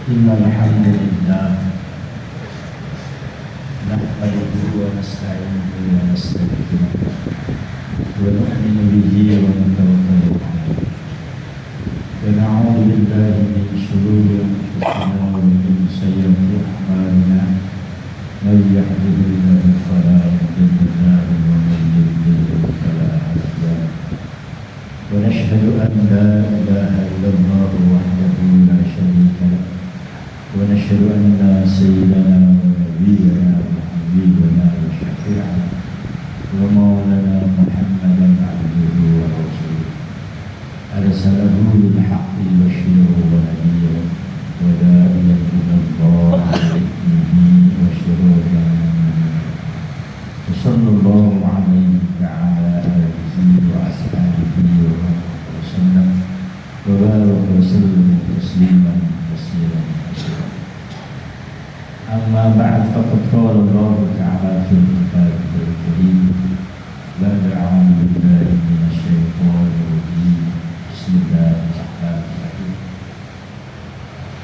إن الحمد لله نحمده ونستعينه ونستغفره ونؤمن به ونتوكل عليه ونعوذ بالله من شرور أنفسنا ومن سيئات أعمالنا من يهده الله فلا مضل له ومن يضلل فلا هادي له ونشهد أن لا إله إلا الله وحده لا شريك له ونشهد أن سيدنا ونبينا وحبيبنا وشفيعنا ومولانا محمدا عبده ورسوله أرسله بالحق بشيرا ونذيرا وداعيا إلى الله بإذنه وسراجا وصلى الله عليه وعلى آله وأصحابه وسلم وبارك وسلم تسليما كثيرا أما بعد فقد قال الله تعالى في الكتاب الكريم بعد أعوذ بالله من الشيطان الرجيم بسم الله الرحمن الرحيم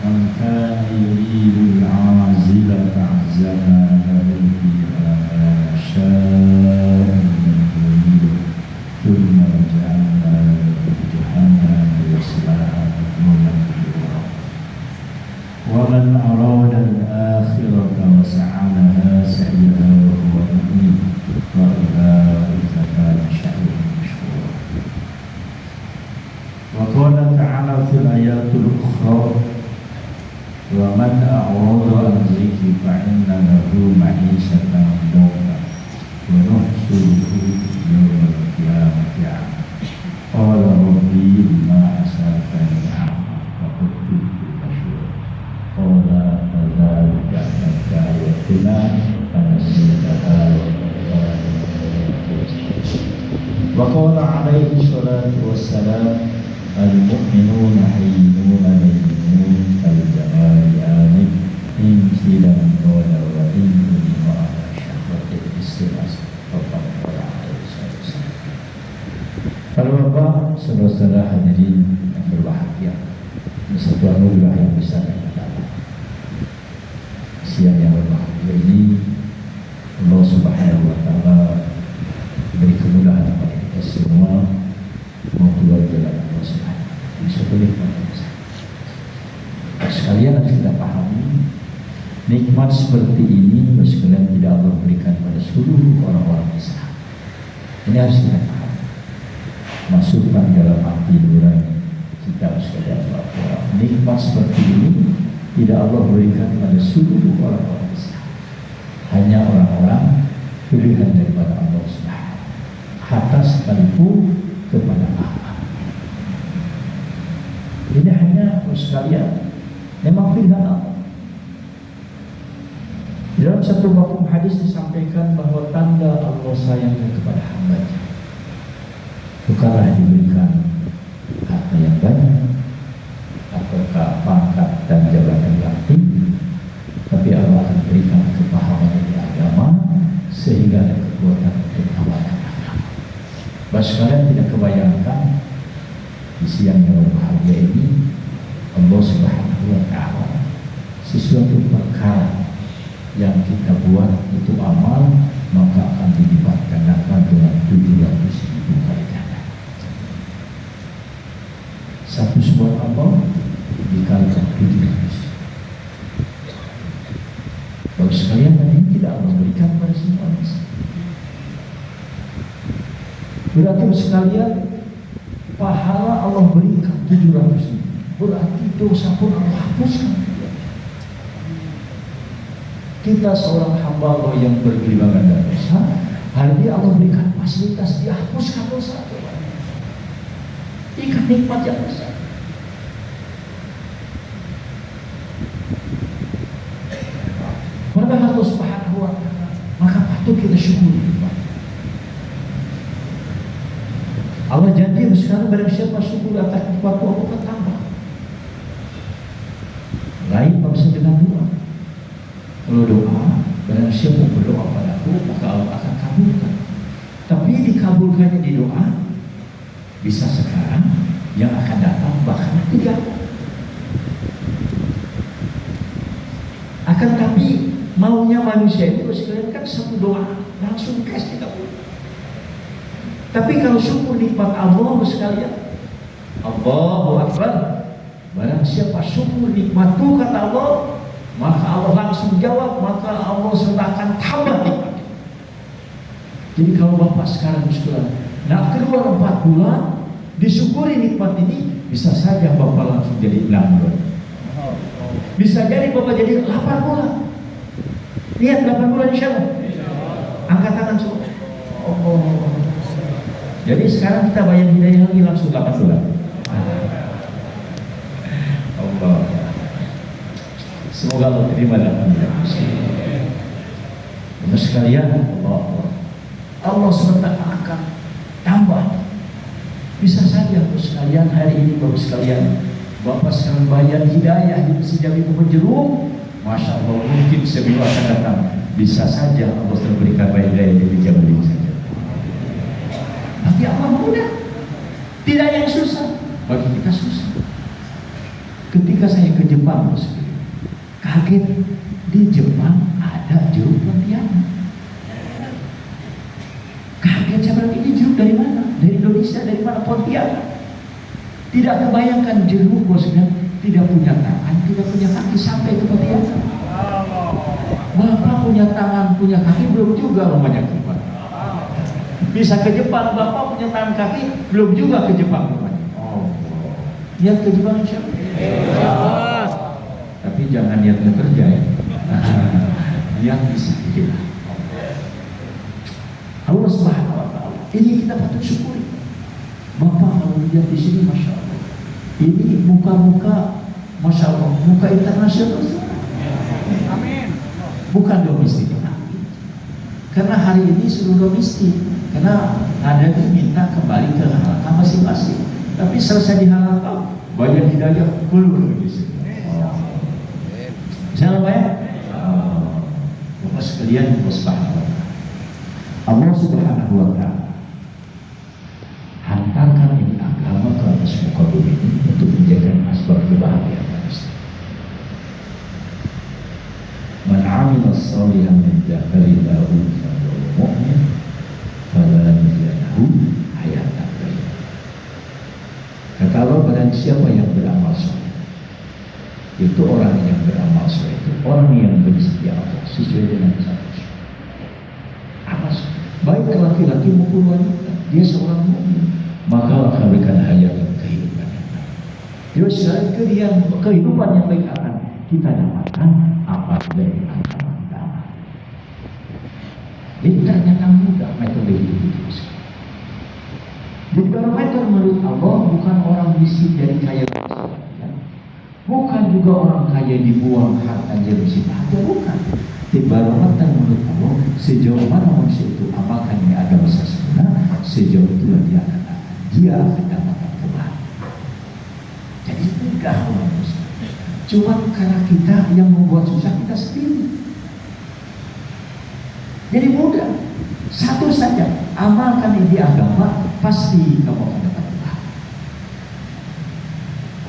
من كان يريد العاجلة عجلنا له فيها ما نشاء لمن نريد ثم جعلنا جهنم يصلاها مذموما مدحورا ومن أراد الآخرة وسعى لها سعيها وهو مؤمن فأولئك كان سعيهم مشكورا. وقال تعالى في الآيات الأخرى ومن أعرض عن ذكري فإن له معيشة ضنكا ونحشره يوم القيامة أعمى قال ربي بما حشرتني أعمى وقد كنت بشيرا قال كذلك أتتك آياتنا فنسيتها وقال عليه الصلاة والسلام المؤمنون حينون بينون الجمال آمن إن كلا قال وإن كلمة على شهوة الاستغاثة فقد قال عليه الصلاة والسلام. Para bapak, saudara-saudara hadirin yang berbahagia, satu anugerah yang besar yang dapat. Siang yang berbahagia ini Allah Subhanahu wa Ta'ala beri kemudahan kepada kita semua mau keluar jalan Allah Subhanahu wa Ta'ala. Satu nikmat yang besar. Sekalian harus kita pahami nikmat seperti ini sekalian tidak Allah berikan pada seluruh orang-orang Islam. Ini harus kita pahami. Masukkan dalam hati nurani kita sekalian bahwa nikmat seperti ini tidak Allah berikan pada seluruh orang-orang Islam. Hanya orang-orang pilihan daripada Allah Subhanahu. Hatta sekalipun kepada Allah. Ini hanya sekalian memang pilihan Allah. Dalam satu mafhum hadis disampaikan bahwa tanda Allah sayangnya kepada hamba-Nya bukanlah diberikan harta yang banyak ataukah pangkat dan jabatan yang tinggi, tapi Allah akan berikan kepahaman di agama sehingga ada kekuatan untuk amalkan agama. Bapak sekalian tidak kebayangkan di siang yang berbahagia ini Allah Subhanahu wa Ta'ala sesuatu perkara yang kita buat itu amal maka akan dilipat gandakan dengan 700.000 kali ganda. Satu sebuah amal dikalikan 700. Bapak sekalian, dan ini tidak Allah berikan pada semua manusia. Berarti sekalian pahala Allah berikan 700.000. Berarti dosa pun Allah hapuskan. Kita seorang hamba Allah yang bergelimpangan dan dosa, hari ini Allah berikan fasilitas dihapuskan dosa. Ikan nikmat yang besar. Maka Allah Subhanahu wa Ta'ala, maka patut kita syukuri. Allah janji sekarang barang siapa syukur atas nikmat Allah akan tambah. Lain bangsa dengan doa. Kalau doa, barang siapa berdoa padaku maka Allah akan kabulkan. Tapi dikabulkannya di doa bisa sekarang, yang akan datang bahkan tidak. Akan tapi maunya manusia itu sekalian kan satu doa langsung kasih tidak boleh. Tapi kalau syukur nikmat Allah sekalian, Allahu Akbar, barang siapa syukur nikmatku kata Allah, maka Allah langsung jawab, maka Allah sertakan tambah nikmat. Jadi kalau Bapak sekarang sekalian nak keluar 4 bulan disyukuri nikmat ini, bisa saja Bapak langsung jadi 6 bulan. Bisa jadi Bapak jadi 8 bulan. Lihat 8 bulan insya Allah. Angkat tangan semua. Oh. Jadi sekarang kita bayar hidayah lagi langsung 8 bulan. Allah. Semoga Allah terima dalam hidayah sekalian. Allah SWT akan tambah. Bisa saja Bapak sekalian hari ini Bapak sekalian, Bapak sekarang bayar hidayah di Masjid Jami Jeruk, Masya Allah mungkin seminggu akan datang. Bisa saja Allah terberikan hidayah di Jami saja. Tapi Allah mudah, tidak yang susah. Bagi kita susah. Ketika saya ke Jepang, kaget di Jepang ada jeruk Pontianak. Kaget saya bilang, ini jeruk dari mana? Dari Indonesia, dari mana? Pontianak. Tidak kebayangkan jeruk bosnya tidak punya tangan, tidak punya kaki sampai ke Pontianak. Bapak punya tangan, punya kaki belum juga rumahnya ke Jepang. Bisa ke Jepang, Bapak punya tangan kaki belum juga ke Jepang rumahnya. Oh, niat ke Jepang insya Allah. Tapi jangan niat bekerja ya. Niat bisa kita. Allah Subhanahu wa Ta'ala. Ini kita patut syukuri. Bapak kalau lihat di sini, masya Allah. Ini muka-muka, masya Allah, muka internasional. Amin. Bukan domestik. Karena hari ini seluruh domestik. Karena ada yang minta kembali ke halakah masing-masing. Tapi selesai di halakah, banyak hidayah keluar di sini. Misalnya apa ya? Bapak sekalian, Allah Subhanahu wa Ta'ala hantarkan ini agama ke atas muka bumi ini untuk menjaga asbab kebahagiaan manusia. Man 'amila shalihan min dzakarin aw untha wa huwa mu'min falanuhyiyannahu hayatan thayyibah. Kata Allah, barang siapa yang beramal saleh, itu orang yang beramal saleh itu orang yang bersetia Allah sesuai dengan syarat. Baik laki-laki maupun wanita, dia seorang mukmin, maka akan berikan hayat kehidupan yang baik. Jadi kehidupan yang baik akan kita dapatkan apabila agama kita aman. Ini ternyata mudah metode hidup itu. Jadi barometer menurut Allah bukan orang miskin jadi kaya, bukan juga orang kaya dibuang hartanya bersih saja, bukan. Barometer menurut Allah, sejauh mana manusia itu amalkan ini agama sempurna, sejauh itulah dia akan dapatkan kebahagiaan. Jadi mudah manusia. Cuma karena kita yang membuat susah kita sendiri. Jadi mudah. Satu saja, amalkan ini agama, pasti kamu akan dapat kebahagiaan.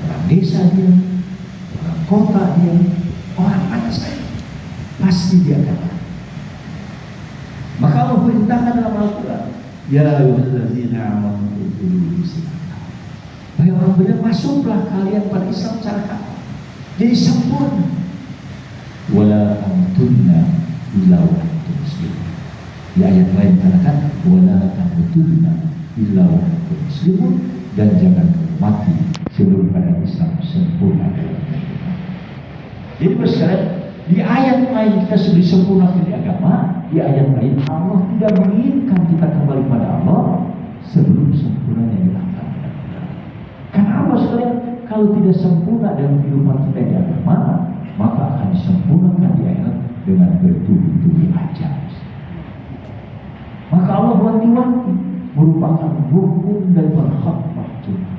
Orang desa dia, orang kota dia, orang mana saja, pasti dia akan. Maka Allah perintahkan dalam Al-Quran, ya ayyuhallazina amanu udkhulu fis-silm. Wahai orang benar, masuklah kalian pada Islam secara kata. Jadi sempurna. Wala tamutunna illa wa antum muslimun. Di ayat lain katakan wala tamutunna illa wa antum muslimun, dan jangan mati sebelum pada Islam sempurna dalam kehidupan. Jadi bersekarang di ayat lain kita sudah disempurnakan di agama, di ayat lain Allah tidak menginginkan kita kembali pada Allah sebelum sempurnanya di agama. Karena apa sekalian? Kalau tidak sempurna dalam kehidupan kita di agama, maka akan disempurnakan di akhirat dengan bertubi-tubi ajar. Maka Allah wanti-wanti merupakan rukun dari khatmah kita.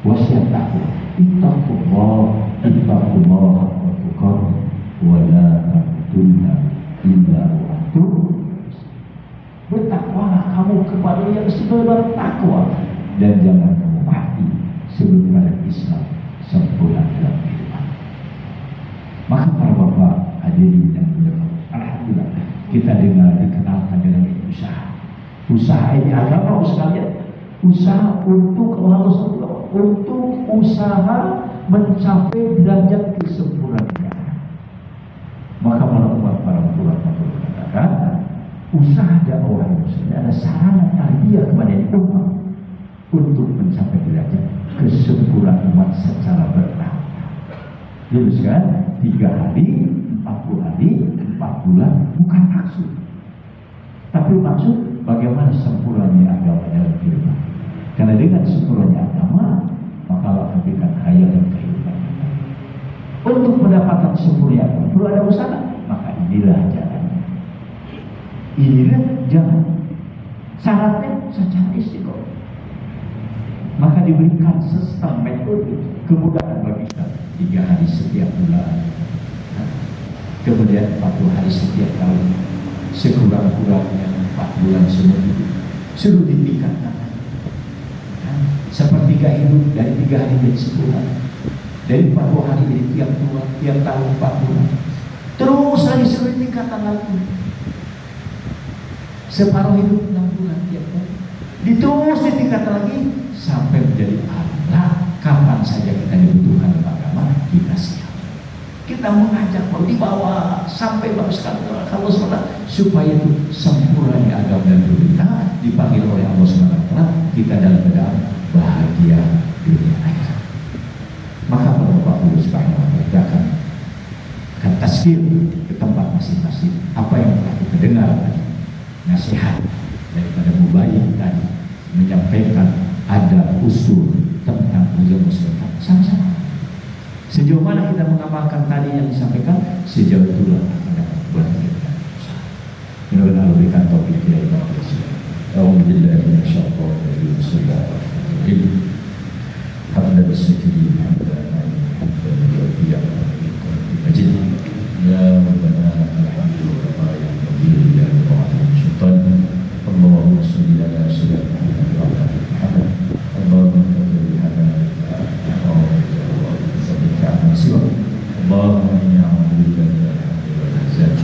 Wasiat takwa, ittaqullah wa tuqatih wa la tamutunna illa wa antum. Bertakwalah kamu kepada yang sebenar takwa, dan jangan kamu mati sebelum pada Islam sempurna dalam kehidupan. Maka para bapak hadirin yang mulia, alhamdulillah kita dikenalkan dengan usaha. Usaha ini agama sekalian, usaha untuk Allah, untuk usaha mencapai derajat kesempurnaan. Maka para ulama mengatakan usaha dakwah Muslim adalah sarana tarbiyah kepada umat untuk mencapai derajat kesempurnaan umat secara bertahap. Jelaskan 3 hari, 40 hari, 4 bulan bukan maksud, tapi maksud bagaimana sempurnanya agama dalam kehidupan. Karena dengan sempurnanya agama, maka Allah berikan hayat dan kehidupan. Untuk mendapatkan sempurna agama perlu ada usaha, maka inilah jalannya. Inilah jalan. Syaratnya secara istiqomah. Maka diberikan sistem metode kemudahan bagi kita 3 hari setiap bulan, kemudian 40 hari setiap tahun, sekurang-kurangnya 4 bulan semua hidup. Suruh ditingkatkan sepertiga hidup dari 3 hari menjadi sebulan, dari 40 hari jadi tiap tahun 4 bulan, terus lagi suruh ditingkatkan lagi separuh hidup 6 bulan tiap tahun, terus ditingkatkan lagi sampai menjadi Allah. Kapan saja kita dibutuhkan dalam agama, kita siap. Kita mengajak mau dibawa sampai baru sekali Allah SWT supaya itu sempurnanya agama dan kita dipanggil oleh Allah SWT, kita dalam keadaan bahagia dunia akhirat. Maka Bapak Guru Subhanahu wa Ta'ala akan tazkir ke tempat masing-masing apa yang telah kita dengar tadi, nasihat daripada mubayyih tadi menyampaikan ada usul tentang ujian muslim sama-sama. Sejauh mana kita mengamalkan tadi yang disampaikan, sejauh itulah akan dapat buat kita. Mudah-mudahan Allah berikan taufik ya Allah. Alhamdulillah minasyaitonir rajim. Hamdan bismillahirrahmanirrahim. Ya Rabbana alhamdulillah ya Rabbil alamin. Allahumma shalli ala sayyidina Muhammad. Allahumma salli ala اللهم إني أعوذ بك من الحمد والحزن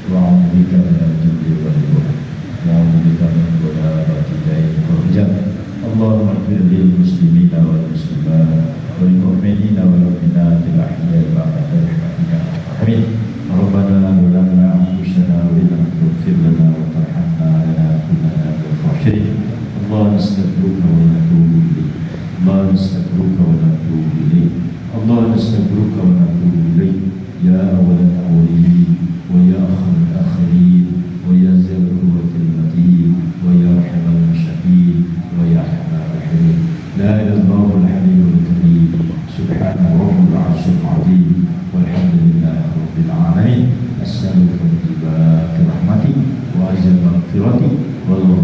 وأعوذ بك من الجبن والبخل وأعوذ بك من غلابة الدين والرجال. اللهم اغفر للمسلمين والمسلمات والمؤمنين والمؤمنات الأحياء بعد برحمتك آمين. ربنا ظلمنا أنفسنا وإن لم تغفر لنا وترحمنا لنكونن من الخاسرين. اللهم نستغفرك ونتوب إليك. اللهم نستغفرك ونتوب إليك. اللهم نستغفرك ونتوب إليك يا أول الأولين ويا آخر الآخرين ويا ذا القوة المتين ويا أرحم المشفين ويا أرحم الراحمين. لا إله إلا الله الحليم الكريم سبحان رب العرش العظيم والحمد لله رب العالمين. أسألك موجبات رحمتك وأجل مغفرتك والله